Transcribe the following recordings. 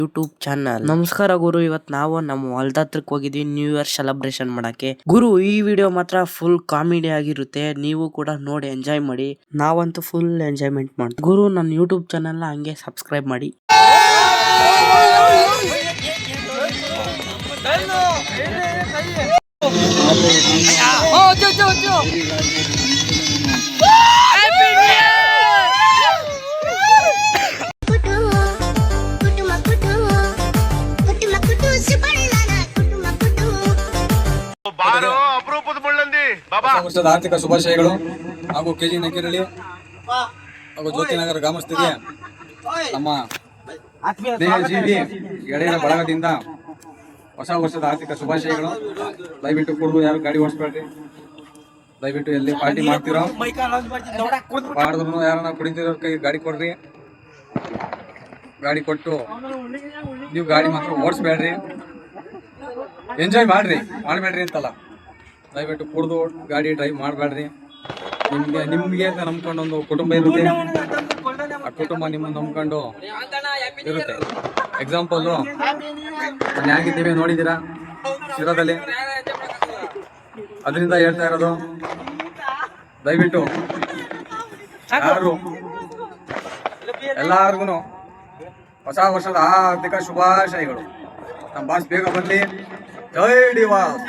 YouTube channel. ನಮಸ್ಕಾರ ಗುರು, ಇವತ್ತು ನಾವು ನಮ್ಮ ಹೊಲದ ಹತ್ರಕ್ಕೆ ಹೋಗಿದ್ವಿ ನ್ಯೂ ಇಯರ್ ಸೆಲೆಬ್ರೇಷನ್ ಮಾಡಕ್ಕೆ. ಗುರು, ಈ ವಿಡಿಯೋ ಮಾತ್ರ ಫುಲ್ ಕಾಮಿಡಿ ಆಗಿರುತ್ತೆ, ನೀವು ಕೂಡ ನೋಡಿ ಎಂಜಾಯ್ ಮಾಡಿ. ನಾವಂತೂ ಫುಲ್ ಎಂಜಾಯ್ಮೆಂಟ್ ಮಾಡ್ತೀವಿ. ಗುರು, ನನ್ನ ಯೂಟ್ಯೂಬ್ ಚಾನಲ್ ಹಂಗೆ ಸಬ್ಸ್ಕ್ರೈಬ್ ಮಾಡಿ. ವರ್ಷದ ಆರ್ಥಿಕ ಶುಭಾಶಯಗಳು ಹಾಗೂ ಕೆಜಿ ನಕಿರಳಿ ಹಾಗೂ ಜ್ಯೋತಿನಗರ ಗ್ರಾಮಸ್ಥರಿಗೆ ನಮ್ಮ ದೇಹಜೀವಿ ಗೆಳೆಯರ ಬಳಗದಿಂದ ಹೊಸ ವರ್ಷದ ಆರ್ಥಿಕ ಶುಭಾಶಯಗಳು. ದಯವಿಟ್ಟು ಕುಡಿದು ಯಾರು ಗಾಡಿ ಓಡಿಸ್ಬೇಡ್ರಿ. ದಯವಿಟ್ಟು ಎಲ್ಲಿ ಪಾರ್ಟಿ ಮಾಡ್ತಿರೋ ಮಾಡಿದ್ರು ಯಾರನ್ನ ಕುಡಿತಿರೋ ಕೈ ಗಾಡಿ ಕೊಡ್ರಿ. ಗಾಡಿ ಕೊಟ್ಟು ನೀವು ಗಾಡಿ ಮಾತ್ರ ಓಡಿಸ್ಬೇಡ್ರಿ, ಎಂಜಾಯ್ ಮಾಡ್ರಿ, ಮಾಡಬೇಡ್ರಿ ಅಂತಲ್ಲ. ದಯವಿಟ್ಟು ಕುಡಿದು ಗಾಡಿ ಡ್ರೈವ್ ಮಾಡಬೇಡ್ರಿ. ನಿಮ್ಗೆ ಅಂತ ನಂಬ್ಕೊಂಡು ಒಂದು ಕುಟುಂಬ ಇರುತ್ತೆ, ಆ ಕುಟುಂಬ ನಿಮ್ಮನ್ನು ನಂಬ್ಕೊಂಡು ಇರುತ್ತೆ. ಎಕ್ಸಾಂಪಲ್ಲು ನಾನು ಹೇಗಿದ್ದೀವಿ ನೋಡಿದ್ದೀರಾ ಶಿರಾದಲ್ಲಿ, ಅದರಿಂದ ಹೇಳ್ತಾ ಇರೋದು. ದಯವಿಟ್ಟು ಯಾರು ಎಲ್ಲಾರ್ಗು ಹೊಸ ವರ್ಷದ ಆರ್ಥಿಕ ಶುಭಾಶಯಗಳು. ನಮ್ಮ ಬಾಸ್ ಬೇಗ ಬರಲಿ. ಜೈ ಡಿವಾಸ್.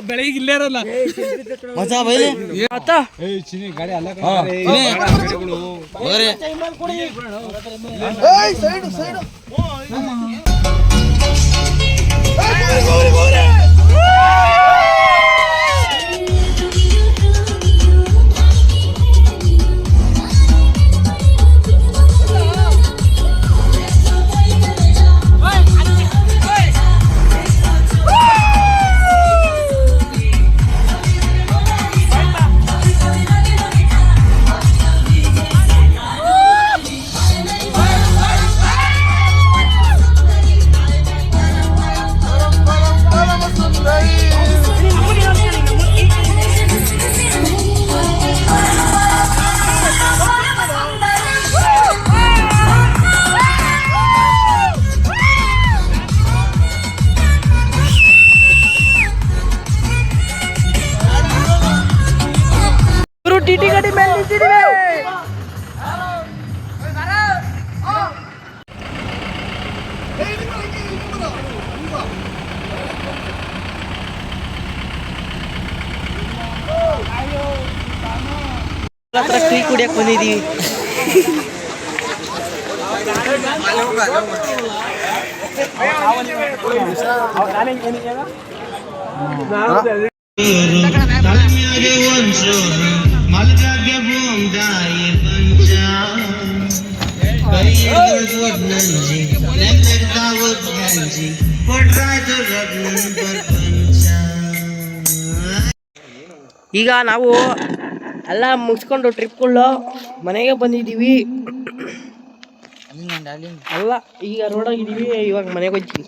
ಬೆಳಗ್ಗೆ ಇಲ್ಲೇ ಇರಲ್ಲ ಟಿಟಿ ಗಾಡಿ ಮೇಲೆ ನಿಂತಿದ್ದೀವಿ. ಟೀ ಕುಡಿಯಕ್ಕೆ ಬಂದಿದ್ದೀವಿ. ಈಗ ನಾವು ಎಲ್ಲ ಮುಗಿಸ್ಕೊಂಡು ಟ್ರಿಪ್ಗಳು ಮನೆಗೆ ಬಂದಿದ್ದೀವಿ. ಅಲ್ಲ, ಈಗ ರೋಡಾಗಿದ್ದೀವಿ, ಇವಾಗ ಮನೆಗೆ ಹೋಗ್ತೀವಿ.